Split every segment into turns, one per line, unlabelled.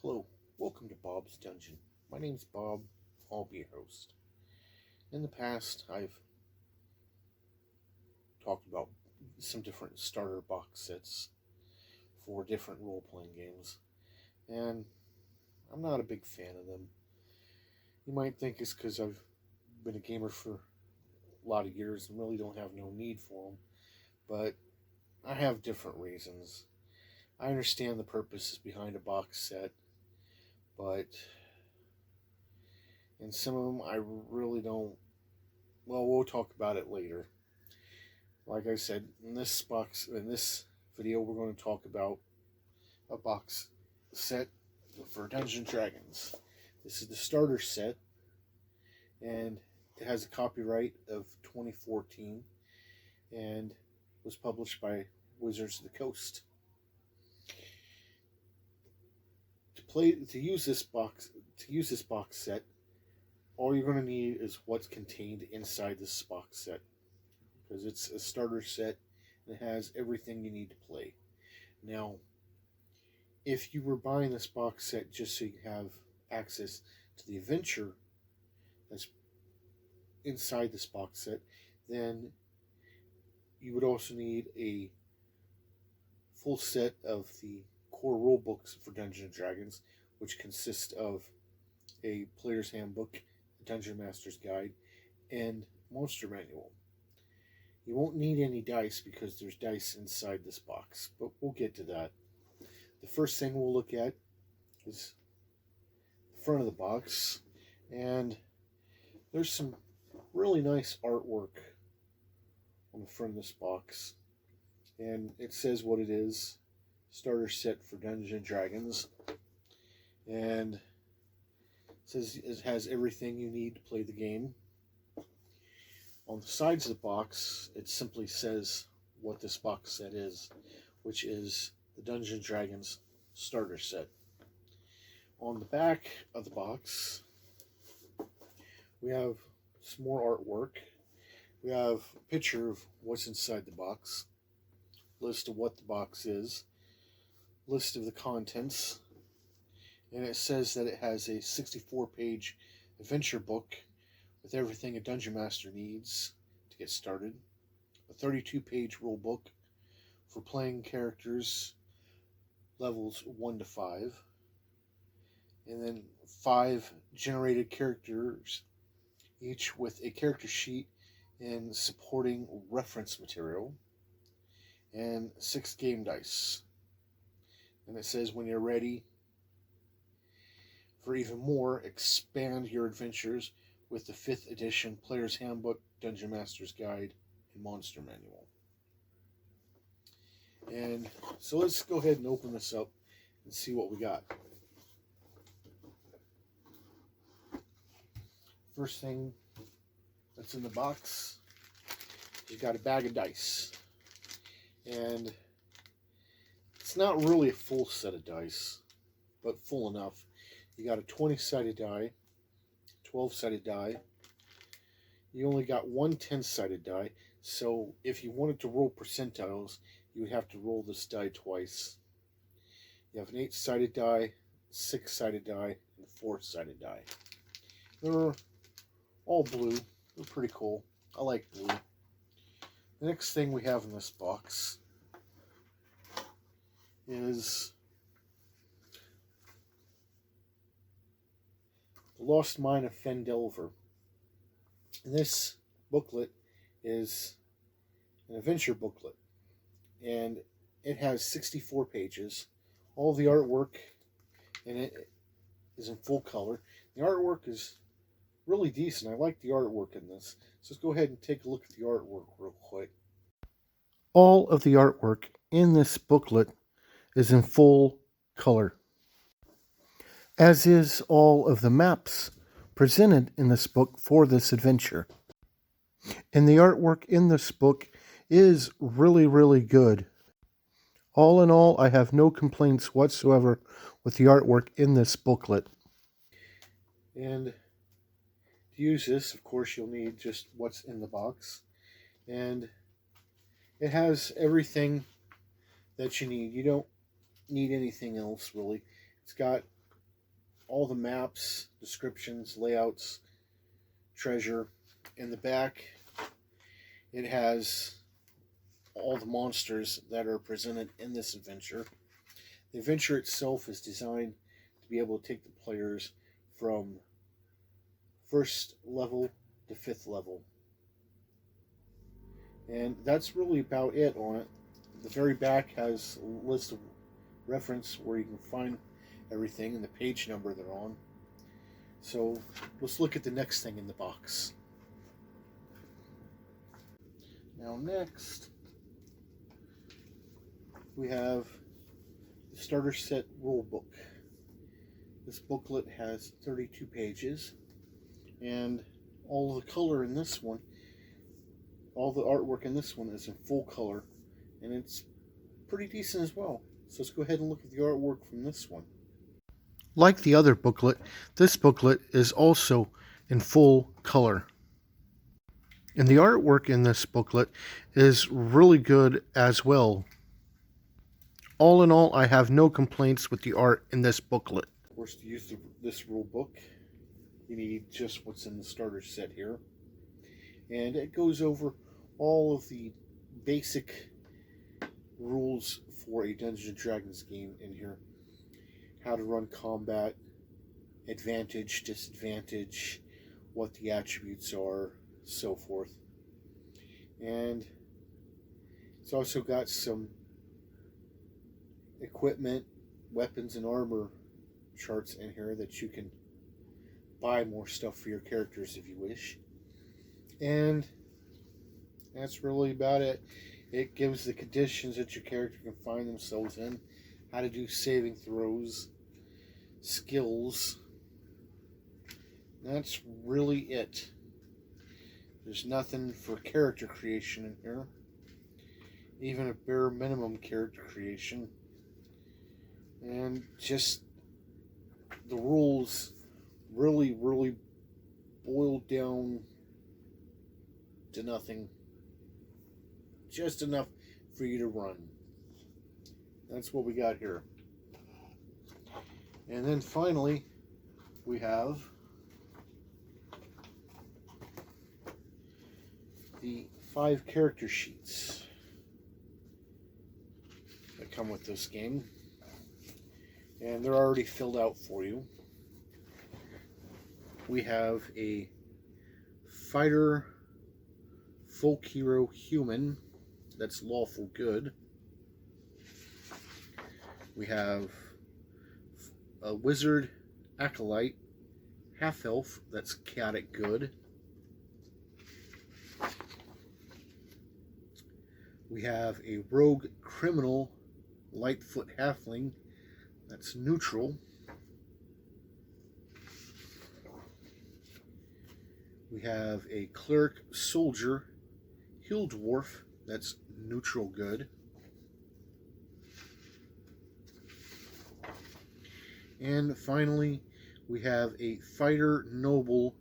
Hello, welcome to Bob's Dungeon. My name's Bob, I'll be your host. In the past, I've talked about some different starter box sets for different role-playing games, and I'm not a big fan of them. You might think it's because I've been a gamer for a lot of years and really don't have no need for them, but I have different reasons. I understand the purposes behind a box set, but in some of them I really don't. Well, we'll talk about it later. Like I said, in this video, we're going to talk about a box set for Dungeons & Dragons. This is the starter set, and it has a copyright of 2014 and was published by Wizards of the Coast. To use this box set, all you're going to need is what's contained inside this box set, because it's a starter set and it has everything you need to play. Now, if you were buying this box set just so you have access to the adventure that's inside this box set, then you would also need a full set of the core rule books for Dungeons & Dragons, which consist of a player's handbook, a Dungeon Master's Guide, and monster manual. You won't need any dice because there's dice inside this box, but we'll get to that. The first thing we'll look at is the front of the box, and there's some really nice artwork on the front of this box, and it says what it is: starter set for Dungeons & Dragons, and it says it has everything you need to play the game. On the sides of the box, it simply says what this box set is, which is the Dungeons & Dragons starter set. On the back of the box, we have some more artwork. We have a picture of what's inside the box, list of what the box is, list of the contents, and it says that it has a 64-page adventure book with everything a Dungeon Master needs to get started, a 32-page rule book for playing characters levels 1 to 5, and then 5 generated characters, each with a character sheet and supporting reference material, and 6 game dice. And it says, when you're ready for even more, expand your adventures with the 5th edition Player's Handbook, Dungeon Master's Guide, and Monster Manual. And so let's go ahead and open this up and see what we got. First thing that's in the box, you got a bag of dice. And it's not really a full set of dice, but full enough. You got a 20-sided die, 12-sided die. You only got one 10-sided die, so if you wanted to roll percentiles, you would have to roll this die twice. You have an 8-sided die, 6-sided die, and a 4-sided die. They're all blue. They're pretty cool. I like blue. The next thing we have in this box is The Lost Mine of Fendelver. And this booklet is an adventure booklet, and it has 64 pages. All the artwork in it is in full color. The artwork is really decent. I like the artwork in this. So let's go ahead and take a look at the artwork real quick. All of the artwork in this booklet is in full color, as is all of the maps presented in this book for this adventure. And the artwork in this book is really, really good. All in all, I have no complaints whatsoever with the artwork in this booklet. And to use this, of course, you'll need just what's in the box. And it has everything that you need. You don't need anything else, really. It's got all the maps, descriptions, layouts, treasure. In the back, it has all the monsters that are presented in this adventure. The adventure itself is designed to be able to take the players from first level to 5th level. And that's really about it on it. The very back has a list of reference where you can find everything and the page number they're on. So let's look at the next thing in the box. Now next, we have the starter set rule book. This booklet has 32 pages, and all the color in this one, all the artwork in this one is in full color, and it's pretty decent as well. So let's go ahead and look at the artwork from this one. Like the other booklet, this booklet is also in full color. And the artwork in this booklet is really good as well. All in all, I have no complaints with the art in this booklet. Of course, to use this rule book, you need just what's in the starter set here. And it goes over all of the basic rules for a Dungeons & Dragons game in here. How to run combat, advantage, disadvantage, what the attributes are, so forth. And it's also got some equipment, weapons, and armor charts in here that you can buy more stuff for your characters if you wish. And that's really about it. It gives the conditions that your character can find themselves in, how to do saving throws, skills. That's really it. There's nothing for character creation in here. Even a bare minimum character creation. And just the rules really boil down to nothing. Just enough for you to run. That's what we got here. And then finally, we have the 5 character sheets that come with this game. And they're already filled out for you. We have a fighter, folk hero, human that's lawful good. We have a wizard, acolyte, half-elf that's chaotic good. We have a rogue criminal, lightfoot halfling that's neutral. We have a cleric soldier, hill dwarf that's neutral good. And finally, we have a fighter noble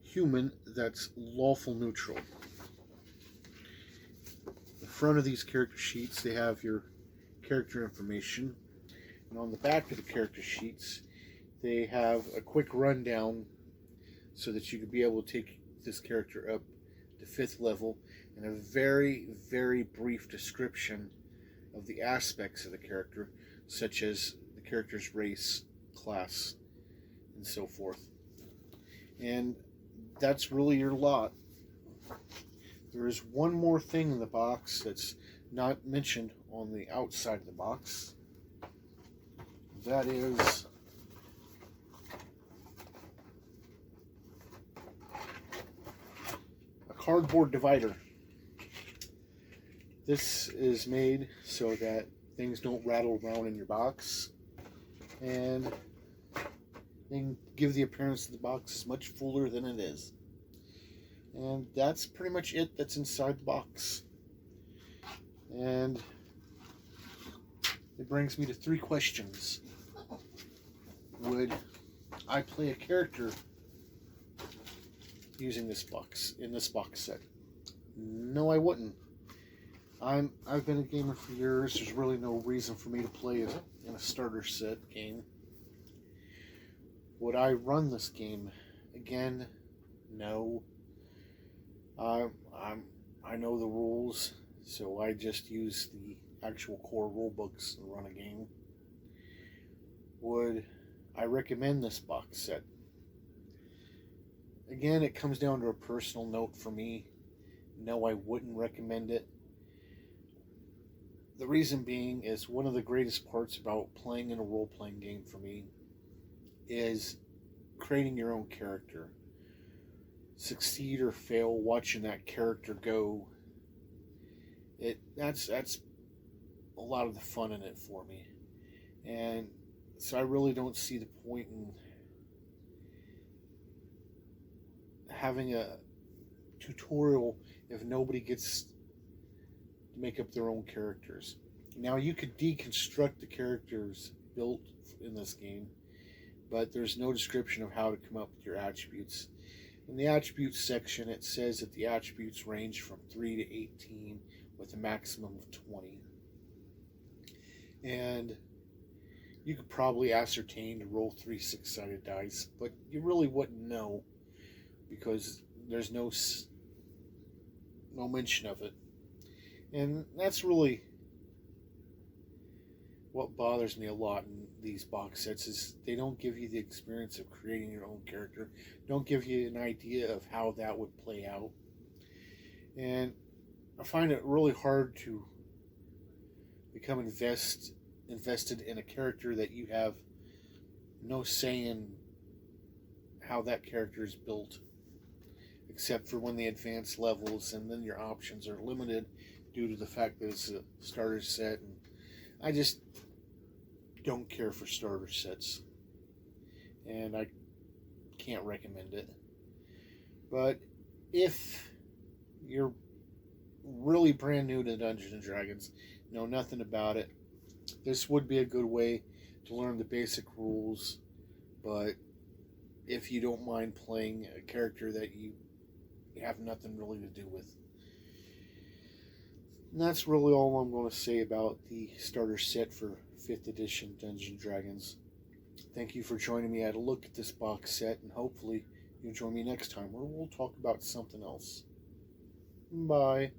human that's lawful neutral. The front of these character sheets, they have your character information. And on the back of the character sheets, they have a quick rundown so that you can be able to take this character up to 5th level, and a very brief description of the aspects of the character, such as the character's race, class, and so forth. And that's really your lot. There is one more thing in the box that's not mentioned on the outside of the box. That is a cardboard divider. This is made so that things don't rattle around in your box, and they give the appearance of the box much fuller than it is. And that's pretty much it that's inside the box. And it brings me to 3 questions. Would I play a character using this box, in this box set? No, I wouldn't. I've been a gamer for years. There's really no reason for me to play in a starter set game. Would I run this game again? No. I'm I know the rules, so I just use the actual core rule books and run a game. Would I recommend this box set? Again, it comes down to a personal note for me. No, I wouldn't recommend it. The reason being is one of the greatest parts about playing in a role playing game for me is creating your own character. Succeed or fail, watching that character go. That's a lot of the fun in it for me. And so I really don't see the point in having a tutorial if nobody gets to make up their own characters. Now you could deconstruct the characters built in this game, but there's no description of how to come up with your attributes. In the attributes section, it says that the attributes range from 3 to 18 with a maximum of 20. And you could probably ascertain to roll 3 6-sided dice, but you really wouldn't know because there's no mention of it. And that's really what bothers me a lot in these box sets is they don't give you the experience of creating your own character, don't give you an idea of how that would play out. And I find it really hard to become invested in a character that you have no say in how that character is built, except for when they advance levels, and then your options are limited due to the fact that it's a starter set. And I just don't care for starter sets, and I can't recommend it. But if you're really brand new to Dungeons and Dragons, know nothing about it, this would be a good way to learn the basic rules. But if you don't mind playing a character that you have nothing really to do with. And that's really all I'm going to say about the starter set for 5th edition Dungeons & Dragons. Thank you for joining me at a look at this box set, and hopefully you'll join me next time where we'll talk about something else. Bye.